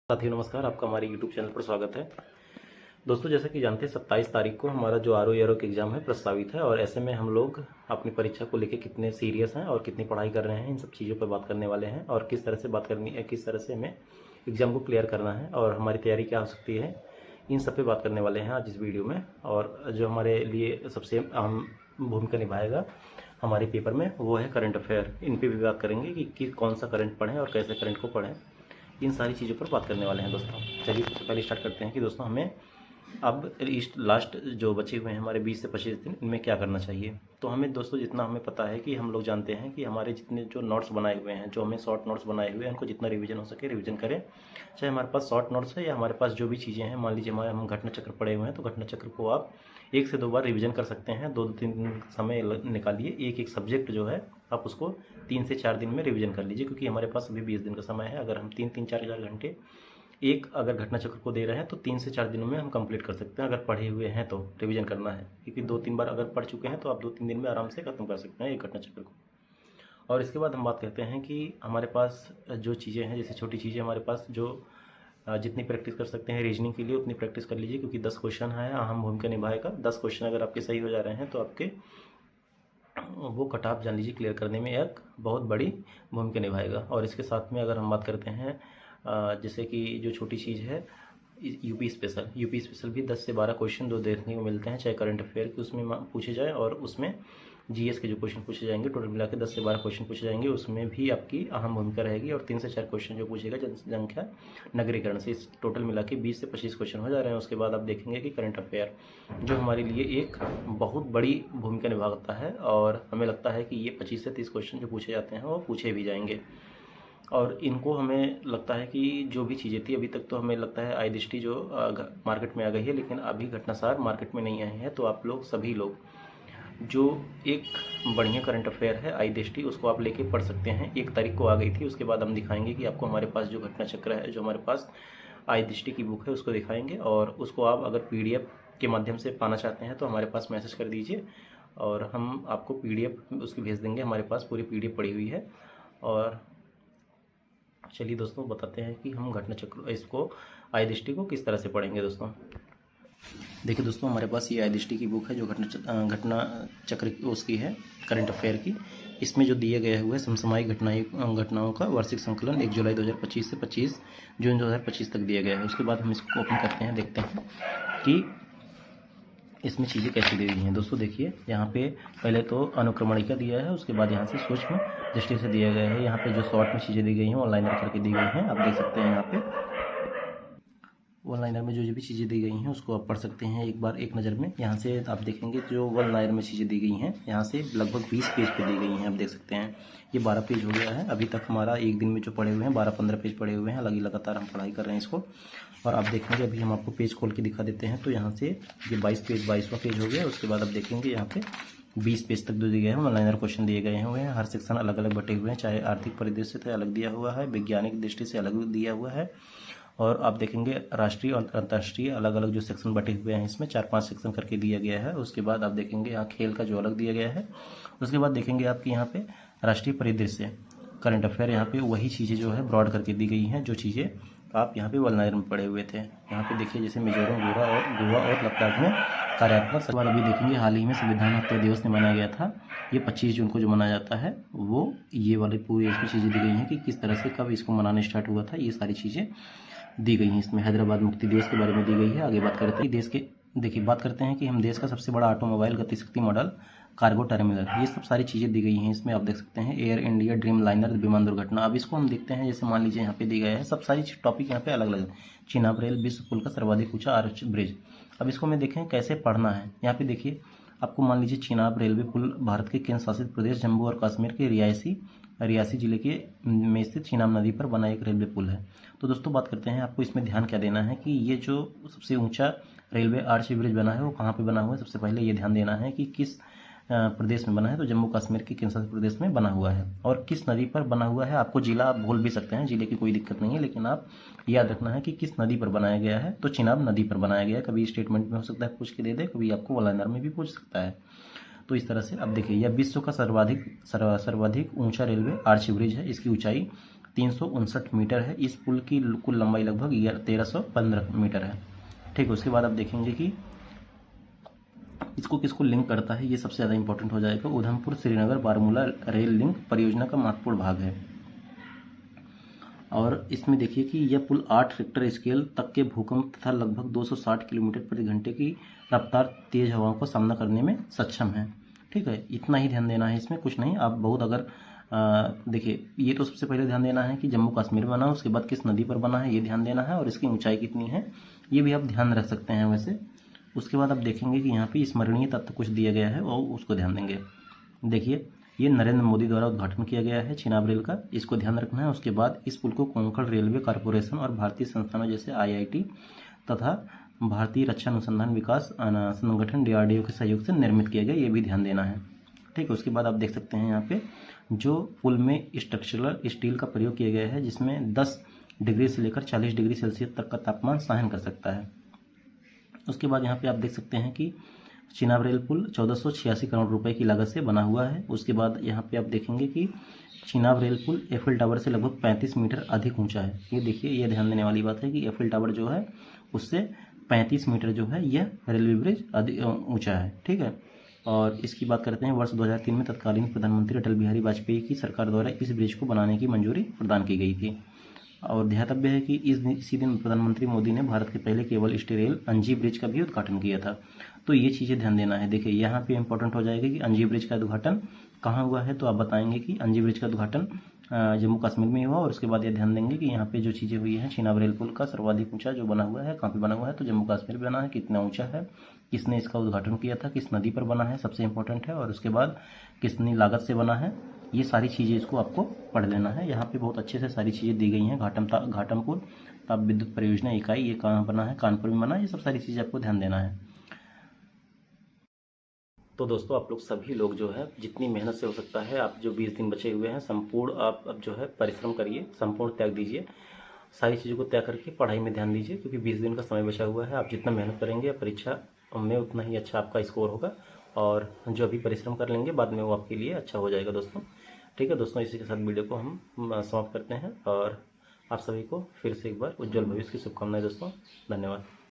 साथियों नमस्कार, आपका हमारे यूट्यूब चैनल पर स्वागत है। दोस्तों, जैसा कि जानते हैं 27 तारीख को हमारा जो आरओ का एग्ज़ाम है प्रस्तावित है और ऐसे में हम लोग अपनी परीक्षा को लेकर कितने सीरियस हैं और कितनी पढ़ाई कर रहे हैं, इन सब चीज़ों पर बात करने वाले हैं और किस तरह से बात करनी है, किस तरह से हमें एग्ज़ाम को क्लियर करना है और हमारी तैयारी क्या हो सकती है, इन सब पर बात करने वाले हैं आज इस वीडियो में। और जो हमारे लिए सबसे अहम भूमिका निभाएगा हमारे पेपर में वो है करंट अफेयर। इन पर भी बात करेंगे कि कौन सा करंट पढ़ें और कैसे करंट को पढ़ें, इन सारी चीज़ों पर बात करने वाले हैं दोस्तों। चलिए सबसे पहले स्टार्ट करते हैं कि दोस्तों हमें अब लास्ट जो बचे हुए हैं हमारे 20 से 25 दिन, इनमें क्या करना चाहिए। तो हमें दोस्तों जितना हमें पता है कि हम लोग जानते हैं कि हमारे जितने जो नोट्स बनाए हुए हैं, जो हमें शॉर्ट नोट्स बनाए हुए हैं, उनको जितना रिवीजन हो सके रिवीजन करें। चाहे हमारे पास शॉर्ट नोट्स है या हमारे पास जो भी चीज़ें हैं, मान लीजिए हमारे हम घटना चक्र पढ़े हुए हैं तो घटना चक्र को आप 1 से 2 बार रिवीजन कर सकते हैं। 2-3 दिन समय निकालिए, एक सब्जेक्ट जो है आप उसको 3 से 4 दिन में रिवीजन कर लीजिए, क्योंकि हमारे पास अभी 20 दिन का समय है। अगर हम 3-4 घंटे एक अगर घटना चक्र को दे रहे हैं तो 3 से 4 दिनों में हम कंप्लीट कर सकते हैं। अगर पढ़े हुए हैं तो रिवीजन करना है, क्योंकि 2-3 बार अगर पढ़ चुके हैं तो आप 2-3 दिन में आराम से खत्म कर सकते हैं एक घटना चक्र को। और इसके बाद हम बात करते हैं कि हमारे पास जो चीज़ें हैं, जैसे छोटी चीज़ें हमारे पास जो जितनी प्रैक्टिस कर सकते हैं रीजनिंग के लिए उतनी प्रैक्टिस कर लीजिए, क्योंकि 10 क्वेश्चन है, अहम भूमिका निभाएगा। 10 क्वेश्चन अगर आपके सही हो जा रहे हैं तो आपके वो कट ऑफ जान लीजिए क्लियर करने में एक बहुत बड़ी भूमिका निभाएगा। और इसके साथ में अगर हम बात करते हैं जैसे कि जो छोटी चीज़ है यूपी स्पेशल भी 10 से 12 क्वेश्चन जो देखने को मिलते हैं, चाहे करंट अफेयर के उसमें पूछे जाए और उसमें जीएस के जो क्वेश्चन पूछे जाएंगे, टोटल मिला के 10 से 12 क्वेश्चन पूछे जाएंगे, उसमें भी आपकी अहम भूमिका रहेगी। और 3 से 4 क्वेश्चन जो पूछेगा जनसंख्या नगरीकरण से, इस टोटल मिला के 20 से 25 क्वेश्चन हो जा रहे हैं। उसके बाद आप देखेंगे कि करंट अफेयर जो हमारे लिए एक बहुत बड़ी भूमिका निभाता है और हमें लगता है कि ये 25 से 30 क्वेश्चन जो पूछे जाते हैं वो पूछे भी जाएंगे। और इनको हमें लगता है कि जो भी चीज़ें थी अभी तक, तो हमें लगता है आई दृष्टि जो मार्केट में आ गई है, लेकिन अभी घटनासार मार्केट में नहीं आए हैं। तो आप लोग सभी लोग जो एक बढ़िया करंट अफेयर है आई दृष्टि, उसको आप लेके पढ़ सकते हैं। 1 तारीख को आ गई थी, उसके बाद हम दिखाएंगे कि आपको हमारे पास जो घटना चक्र है, जो हमारे पास आई दृष्टि की बुक है, उसको दिखाएंगे। और उसको आप अगर पीडीएफ के माध्यम से पाना चाहते हैं तो हमारे पास मैसेज कर दीजिए और हम आपको पीडीएफ उसकी भेज देंगे। हमारे पास पूरी पीडीएफ पड़ी हुई है। और चलिए दोस्तों बताते हैं कि हम घटना चक्र इसको आई दृष्टि को किस तरह से पढ़ेंगे। दोस्तों देखिए दोस्तों, हमारे पास ये आई दृष्टि की बुक है जो घटना चक्र उसकी है, करंट अफेयर की। इसमें जो दिए गए हुए है समसामयिक घटनाओं का वार्षिक संकलन 1 जुलाई 2025 से 25 जून 2025 तक दिया गया है। उसके बाद हम इसको ओपन करते हैं, देखते हैं कि इसमें चीज़ें कैसी दी गई हैं। दोस्तों देखिए, यहाँ पे पहले तो अनुक्रमणिका दिया है, उसके बाद यहाँ से सूक्ष्म दृष्टि से दिया गया है। यहाँ पे जो शॉर्ट में चीज़ें दी गई हैं ऑनलाइनर करके दी गई हैं, आप देख सकते हैं। यहाँ पे ऑनलाइनर में जो भी चीज़ें दी गई हैं उसको आप पढ़ सकते हैं एक बार एक नज़र में। यहाँ से आप देखेंगे जो वन लाइनर में चीज़ें दी गई हैं, यहाँ से लगभग 20 पेज पे दी गई हैं, आप देख सकते हैं। ये 12 पेज हो गया है अभी तक हमारा एक दिन में जो पढ़े हुए हैं, 12-15 पेज पढ़े हुए हैं। अलग लगातार हम पढ़ाई कर रहे हैं इसको। और आप देखेंगे अभी हम आपको पेज खोल के दिखा देते हैं। तो यहाँ से ये 22वां पेज हो गया। उसके बाद आप देखेंगे यहाँ पे 20 पेज तक जो दिए गए हैं ऑनलाइनर क्वेश्चन दिए गए हुए हैं। हर सेक्शन अलग अलग बटे हुए हैं, चाहे आर्थिक परिदृश्य से अलग दिया हुआ है, वैज्ञानिक दृष्टि से अलग दिया हुआ है। और आप देखेंगे राष्ट्रीय और अंतर्राष्ट्रीय अलग अलग जो सेक्शन बटे हुए हैं, इसमें 4-5 सेक्शन करके दिया गया है। उसके बाद आप देखेंगे यहाँ खेल का जो अलग दिया गया है। उसके बाद देखेंगे आपकी यहाँ पे राष्ट्रीय परिदृश्य करंट अफेयर, यहाँ पे वही चीज़ें जो है ब्रॉड करके दी गई हैं, जो चीज़ें आप यहाँ पे वलनायर में पढ़े हुए थे। यहाँ पे देखिए जैसे मिजोरम, गोवा और लद्दाख में कार्यात्मक सवाल अभी देखेंगे। हाल ही में संविधान हत्या दिवस ने मनाया गया था, ये 25 जून को जो मनाया जाता है, वो ये वाली पूरी इसमें चीज़ें दी गई हैं कि किस तरह से कब इसको मनाना स्टार्ट हुआ था। ये सारी चीज़ें दी गई हैं इसमें। हैदराबाद मुक्ति दिवस के बारे में दी गई है। आगे बात करते हैं देश के, देखिए बात करते हैं कि हम देश का सबसे बड़ा automobile Gatishakti model cargo terminal, ये सब सारी चीज़ें दी गई हैं इसमें। आप देख सकते हैं एयर इंडिया ड्रीम लाइनर विमान दुर्घटना। अब इसको हम देखते हैं, जैसे मान लीजिए यहाँ पे दी गया है, सब सारी टॉपिक यहाँ पे अलग अलग। चिनाब रेल विश्व पुल का सर्वाधिक ऊंचा आर्च ब्रिज। अब इसको मैं देखें कैसे पढ़ना है। यहाँ पे देखिए आपको मान लीजिए चिनाब रेलवे पुल भारत के केंद्र शासित प्रदेश जम्मू और कश्मीर के रियासी जिले के में स्थित चिनाब नदी पर बना एक रेलवे पुल है। तो दोस्तों बात करते हैं, आपको इसमें ध्यान क्या देना है कि ये जो सबसे ऊंचा रेलवे आर्च ब्रिज बना है वो कहाँ पे बना हुआ है। सबसे पहले ये ध्यान देना है कि किस प्रदेश में बना है। तो जम्मू कश्मीर के केंद्र शासित प्रदेश में बना हुआ है। और किस नदी पर बना हुआ है, आपको जिला आप भूल भी सकते हैं, जिले की कोई दिक्कत नहीं है, लेकिन आप याद रखना है कि किस नदी पर बनाया गया है। तो चिनाब नदी पर बनाया गया है। कभी स्टेटमेंट में हो सकता है पूछ के दे दे, कभी आपको वलाइनर में भी पूछ सकता है। तो इस तरह से अब देखिए, यह विश्व का सर्वाधिक ऊंचा रेलवे आर्च ब्रिज है। इसकी ऊंचाई 359 मीटर है। इस पुल की कुल लंबाई लगभग 1315 मीटर है। ठीक है, उसके बाद आप देखेंगे कि इसको किसको लिंक करता है, ये सबसे ज़्यादा इंपॉर्टेंट हो जाएगा। उधमपुर श्रीनगर बारामूला रेल लिंक परियोजना का महत्वपूर्ण भाग है। और इसमें देखिए कि यह पुल 8 रिक्टर स्केल तक के भूकंप तथा लगभग 260 किलोमीटर प्रति घंटे की रफ्तार तेज हवाओं का सामना करने में सक्षम है। ठीक है, इतना ही ध्यान देना है, इसमें कुछ नहीं। आप बहुत अगर देखिए, ये तो सबसे पहले ध्यान देना है कि जम्मू कश्मीर में बना है, उसके बाद किस नदी पर बना है ये ध्यान देना है, और इसकी ऊंचाई कितनी है ये भी आप ध्यान रख सकते हैं वैसे। उसके बाद आप देखेंगे कि यहाँ पे स्मरणीय तथ्य कुछ दिया गया है और उसको ध्यान देंगे। देखिए, ये नरेंद्र मोदी द्वारा उद्घाटन किया गया है चिनाब रेल का, इसको ध्यान रखना है। उसके बाद इस पुल को कोंकण रेलवे कॉरपोरेशन और भारतीय संस्थानों जैसे IIT तथा भारतीय रक्षा अनुसंधान विकास संगठन DRDO के सहयोग से निर्मित किया गया, ये भी ध्यान देना है। ठीक है, उसके बाद आप देख सकते हैं यहाँ पे जो पुल में स्ट्रक्चरल स्टील का प्रयोग किया गया है, जिसमें 10 डिग्री से लेकर 40 डिग्री सेल्सियस तक का तापमान सहन कर सकता है। उसके बाद यहाँ पे आप देख सकते हैं कि चिनाब रेल पुल 1486 करोड़ रुपए की लागत से बना हुआ है। उसके बाद यहाँ पे आप देखेंगे कि चिनाब रेल पुल एफिल टावर से लगभग 35 मीटर अधिक ऊंचा है। ये देखिए, ये ध्यान देने वाली बात है कि एफिल टावर जो है उससे 35 मीटर जो है यह रेलवे ब्रिज अधिक ऊंचा है। ठीक है, और इसकी बात करते हैं, वर्ष 2003 में तत्कालीन प्रधानमंत्री अटल बिहारी वाजपेयी की सरकार द्वारा इस ब्रिज को बनाने की मंजूरी प्रदान की गई थी। और ध्यातव्य है कि इसी दिन प्रधानमंत्री मोदी ने भारत के पहले केबल स्टे रेल अंजी ब्रिज का भी उद्घाटन किया था। तो ये चीज़ें ध्यान देना है। देखिए, यहाँ पे इंपॉर्टेंट हो जाएगा कि अंजी ब्रिज का उद्घाटन कहाँ हुआ है, तो आप बताएंगे कि अंजी ब्रिज का उद्घाटन जम्मू कश्मीर में हुआ। और उसके बाद ये ध्यान देंगे कि यहाँ पे जो चीज़ें हुई हैं, चिनाब रेल पुल का सर्वाधिक ऊंचा जो बना हुआ है, कहाँ पे बना हुआ है, तो जम्मू कश्मीर में बना है, कितना ऊंचा है, किसने इसका उद्घाटन किया था, किस नदी पर बना है, सबसे इंपॉर्टेंट है। और उसके बाद कितनी लागत से बना है, ये सारी चीज़ें इसको आपको पढ़ लेना है। यहाँ पे बहुत अच्छे से सारी चीज़ें दी गई हैं। घाटमपुर ताप विद्युत परियोजना इकाई ये कहाँ बना है, कानपुर में बना है, ये सब सारी चीज़ें आपको ध्यान देना है। तो दोस्तों, आप लोग सभी लोग जो है जितनी मेहनत से हो सकता है, आप जो 20 दिन बचे हुए हैं संपूर्ण आप अब जो है परिश्रम करिए, संपूर्ण त्याग दीजिए, सारी चीज़ों को त्याग करके पढ़ाई में ध्यान दीजिए, क्योंकि 20 दिन का समय बचा हुआ है। आप जितना मेहनत करेंगे परीक्षा में उतना ही अच्छा आपका स्कोर होगा, और जो अभी परिश्रम कर लेंगे बाद में वो आपके लिए अच्छा हो जाएगा दोस्तों। ठीक है दोस्तों, इसी के साथ वीडियो को हम समाप्त करते हैं, और आप सभी को फिर से एक बार उज्जवल भविष्य की शुभकामनाएं दोस्तों। धन्यवाद।